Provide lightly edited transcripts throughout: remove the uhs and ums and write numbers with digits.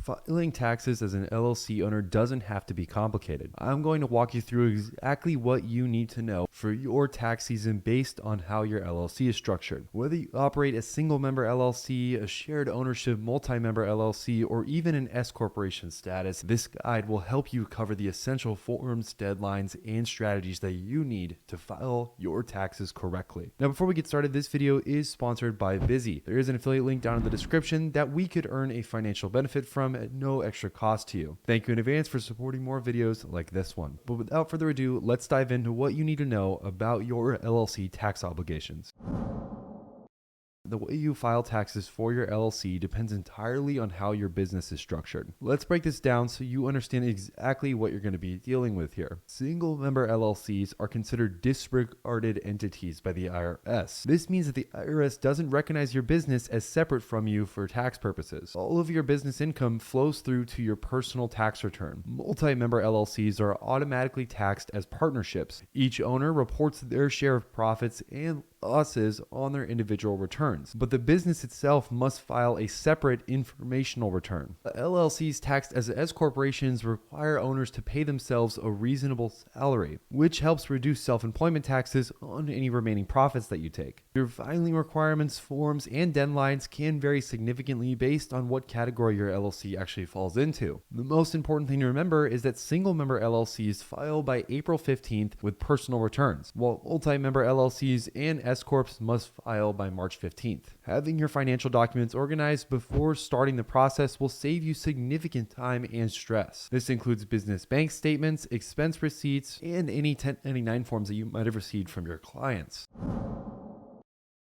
Filing taxes as an LLC owner doesn't have to be complicated. I'm going to walk you through exactly what you need to know for your tax season based on how your LLC is structured. Whether you operate a single member LLC, a shared ownership multi-member LLC, or even an S corporation status, this guide will help you cover the essential forms, deadlines, and strategies that you need to file your taxes correctly. Now, before we get started, this video is sponsored by Bizee. There is an affiliate link down in the description that we could earn a financial benefit from at no extra cost to you. Thank you in advance for supporting more videos like this one. But without further ado, let's dive into what you need to know about your LLC tax obligations. The way you file taxes for your LLC depends entirely on how your business is structured. Let's break this down so you understand exactly what you're going to be dealing with here. Single member LLCs are considered disregarded entities by the IRS. This means that the IRS doesn't recognize your business as separate from you for tax purposes. All of your business income flows through to your personal tax return. Multi-member LLCs are automatically taxed as partnerships. Each owner reports their share of profits and losses on their individual returns, but the business itself must file a separate informational return. LLCs taxed as S corporations require owners to pay themselves a reasonable salary, which helps reduce self-employment taxes on any remaining profits that you take. Your filing requirements, forms, and deadlines can vary significantly based on what category your LLC actually falls into. The most important thing to remember is that single-member LLCs file by April 15th with personal returns, while multi-member LLCs and S-Corps must file by March 15th. Having your financial documents organized before starting the process will save you significant time and stress. This includes business bank statements, expense receipts, and any 1099 forms that you might have received from your clients.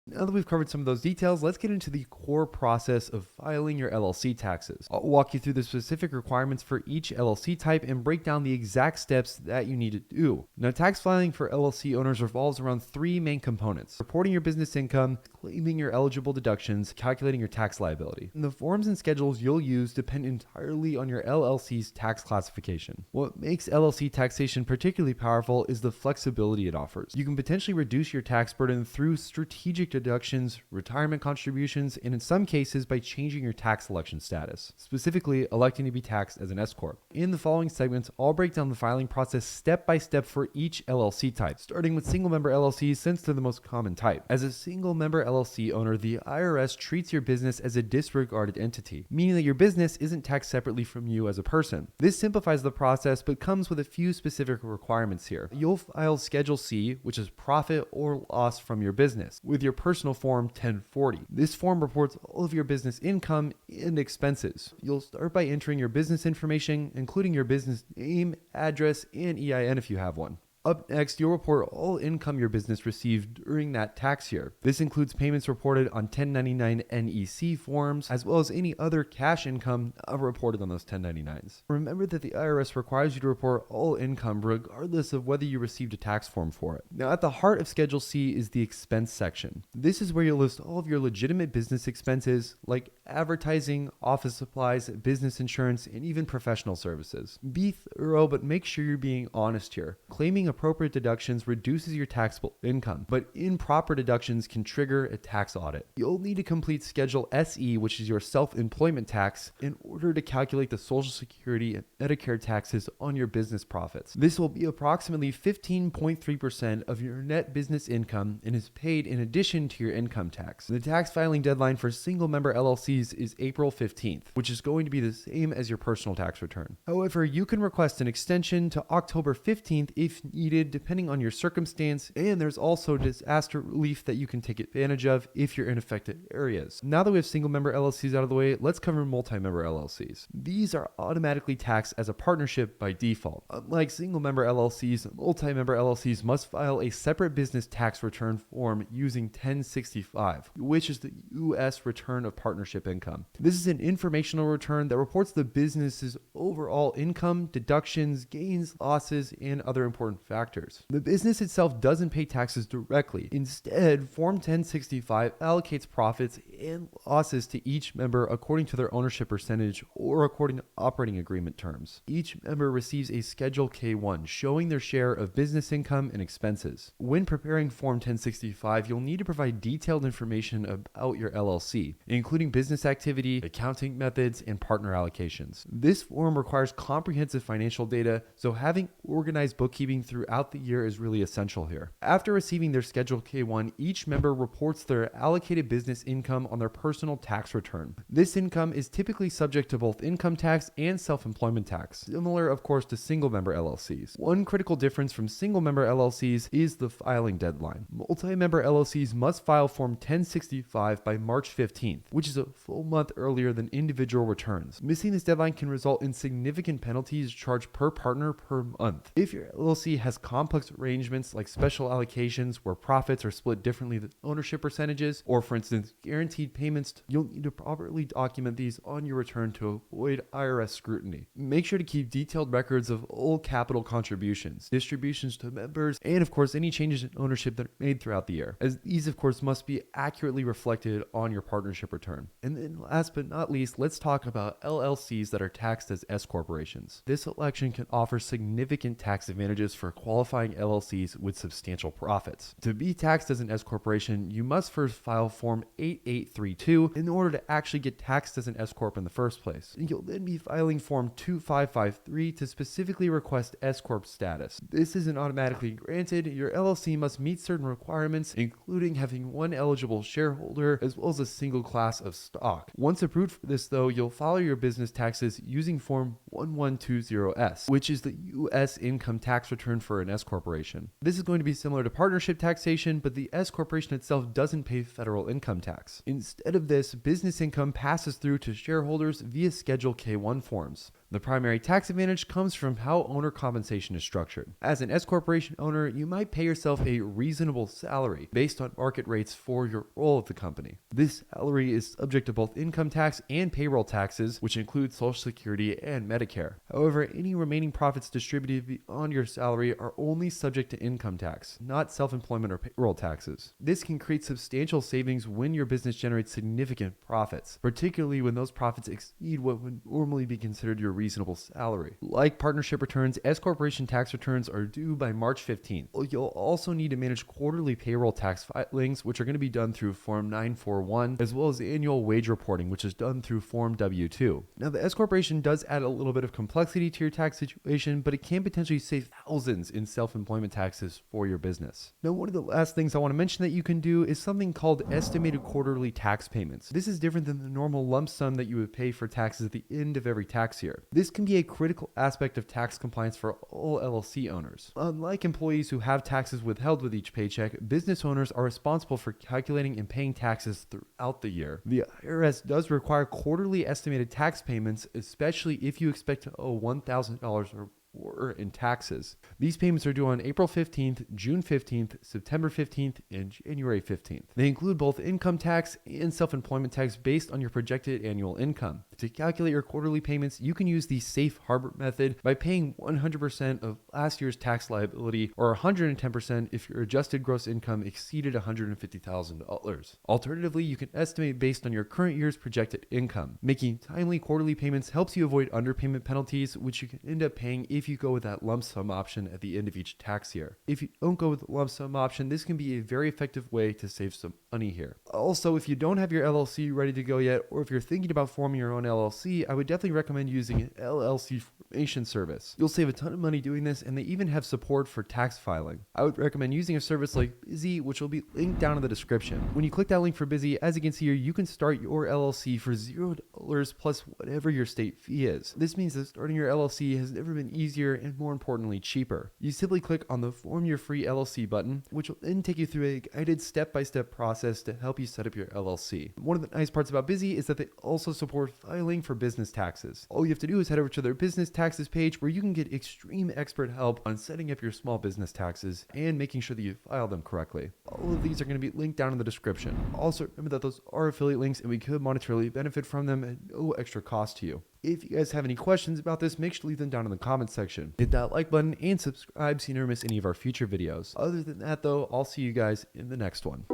Now that we've covered some of those details, let's get into the core process of filing your LLC taxes. I'll walk you through the specific requirements for each LLC type and break down the exact steps that you need to do. Now, tax filing for LLC owners revolves around three main components: reporting your business income, claiming your eligible deductions, calculating your tax liability. And the forms and schedules you'll use depend entirely on your LLC's tax classification. What makes LLC taxation particularly powerful is the flexibility it offers. You can potentially reduce your tax burden through strategic deductions, retirement contributions, and in some cases by changing your tax election status, specifically electing to be taxed as an S-Corp. In the following segments, I'll break down the filing process step by step for each LLC type, starting with single member LLCs since they're the most common type. As a single member LLC owner, the IRS treats your business as a disregarded entity, meaning that your business isn't taxed separately from you as a person. This simplifies the process but comes with a few specific requirements here. You'll file Schedule C, which is profit or loss from your business, with your personal form 1040. This form reports all of your business income and expenses. You'll start by entering your business information, including your business name, address, and EIN if you have one. Up next, you'll report all income your business received during that tax year. This includes payments reported on 1099 NEC forms, as well as any other cash income not reported on those 1099s. Remember that the IRS requires you to report all income regardless of whether you received a tax form for it. Now, at the heart of Schedule C is the expense section. This is where you'll list all of your legitimate business expenses like advertising, office supplies, business insurance, and even professional services. Be thorough, but make sure you're being honest here. Claiming appropriate deductions reduces your taxable income, but improper deductions can trigger a tax audit. You'll need to complete Schedule SE, which is your self-employment tax, in order to calculate the Social Security and Medicare taxes on your business profits. This will be approximately 15.3% of your net business income and is paid in addition to your income tax. The tax filing deadline for single member LLCs is April 15th, which is going to be the same as your personal tax return. However, you can request an extension to October 15th if needed, depending on your circumstance, and there's also disaster relief that you can take advantage of if you're in affected areas. Now that we have single member LLCs out of the way, let's cover multi-member LLCs. These are automatically taxed as a partnership by default. Unlike single member LLCs, multi-member LLCs must file a separate business tax return form using 1065, which is the U.S. return of partnership income. This is an informational return that reports the business's overall income, deductions, gains, losses, and other important factors. The business itself doesn't pay taxes directly. Instead, Form 1065 allocates profits and losses to each member according to their ownership percentage or according to operating agreement terms. Each member receives a Schedule K-1 showing their share of business income and expenses. When preparing Form 1065, you'll need to provide detailed information about your LLC, including business activity, accounting methods, and partner allocations. This form requires comprehensive financial data, so having organized bookkeeping throughout the year is really essential here. After receiving their Schedule K-1, each member reports their allocated business income on their personal tax return. This income is typically subject to both income tax and self-employment tax, similar of course to single-member LLCs. One critical difference from single-member LLCs is the filing deadline. Multi-member LLCs must file Form 1065 by March 15th, which is a full month earlier than individual returns. Missing this deadline can result in significant penalties charged per partner per month. If your LLC has complex arrangements like special allocations where profits are split differently than ownership percentages, or for instance, guaranteed payments, you'll need to properly document these on your return to avoid IRS scrutiny. Make sure to keep detailed records of all capital contributions, distributions to members, and of course, any changes in ownership that are made throughout the year, as these of course must be accurately reflected on your partnership return. And then last but not least, let's talk about LLCs that are taxed as S corporations. This election can offer significant tax advantages for qualifying LLCs with substantial profits. To be taxed as an S corporation, you must first file Form 8832 in order to actually get taxed as an S corp in the first place. And you'll then be filing Form 2553 to specifically request S corp status. This isn't automatically granted. Your LLC must meet certain requirements, including having one eligible shareholder as well as a single class of stock. Once approved for this though, you'll file your business taxes using Form 1120S, which is the U.S. income tax return for an S corporation. This is going to be similar to partnership taxation, but the S corporation itself doesn't pay federal income tax. Instead of this, business income passes through to shareholders via Schedule K-1 forms. The primary tax advantage comes from how owner compensation is structured. As an S corporation owner, you might pay yourself a reasonable salary based on market rates for your role at the company. This salary is subject to both income tax and payroll taxes, which include Social Security and Medicare. However, any remaining profits distributed beyond your salary are only subject to income tax, not self-employment or payroll taxes. This can create substantial savings when your business generates significant profits, particularly when those profits exceed what would normally be considered your reasonable salary. Like partnership returns, S corporation tax returns are due by March 15th. You'll also need to manage quarterly payroll tax filings, which are going to be done through Form 941, as well as annual wage reporting, which is done through Form W-2. Now, the S corporation does add a little bit of complexity to your tax situation, but it can potentially save thousands in self-employment taxes for your business. Now, one of the last things I want to mention that you can do is something called estimated quarterly tax payments. This is different than the normal lump sum that you would pay for taxes at the end of every tax year. This can be a critical aspect of tax compliance for all LLC owners. Unlike employees who have taxes withheld with each paycheck, business owners are responsible for calculating and paying taxes throughout the year. The IRS does require quarterly estimated tax payments, especially if you expect to owe $1,000 or in taxes. These payments are due on April 15th, June 15th, September 15th, and January 15th. They include both income tax and self-employment tax based on your projected annual income. To calculate your quarterly payments, you can use the safe harbor method by paying 100% of last year's tax liability or 110% if your adjusted gross income exceeded $150,000. Alternatively, you can estimate based on your current year's projected income. Making timely quarterly payments helps you avoid underpayment penalties, which you can end up paying if you go with that lump sum option at the end of each tax year. If you don't go with the lump sum option, this can be a very effective way to save some money here. Also, if you don't have your LLC ready to go yet, or if you're thinking about forming your own LLC, I would definitely recommend using an LLC formation service. You'll save a ton of money doing this, and they even have support for tax filing. I would recommend using a service like Bizee, which will be linked down in the description. When you click that link for Bizee, as you can see here, you can start your LLC for $0 plus whatever your state fee is. This means that starting your LLC has never been easier and more importantly cheaper. You simply click on the Form Your Free LLC button, which will then take you through a guided step-by-step process to help you set up your LLC. One of the nice parts about Bizee is that they also support filing for business taxes. All you have to do is head over to their business taxes page where you can get extreme expert help on setting up your small business taxes and making sure that you file them correctly. All of these are going to be linked down in the description. Also, remember that those are affiliate links and we could monetarily benefit from them at no extra cost to you. If you guys have any questions about this, make sure to leave them down in the comment section. Hit that like button and subscribe so you never miss any of our future videos. Other than that though, I'll see you guys in the next one.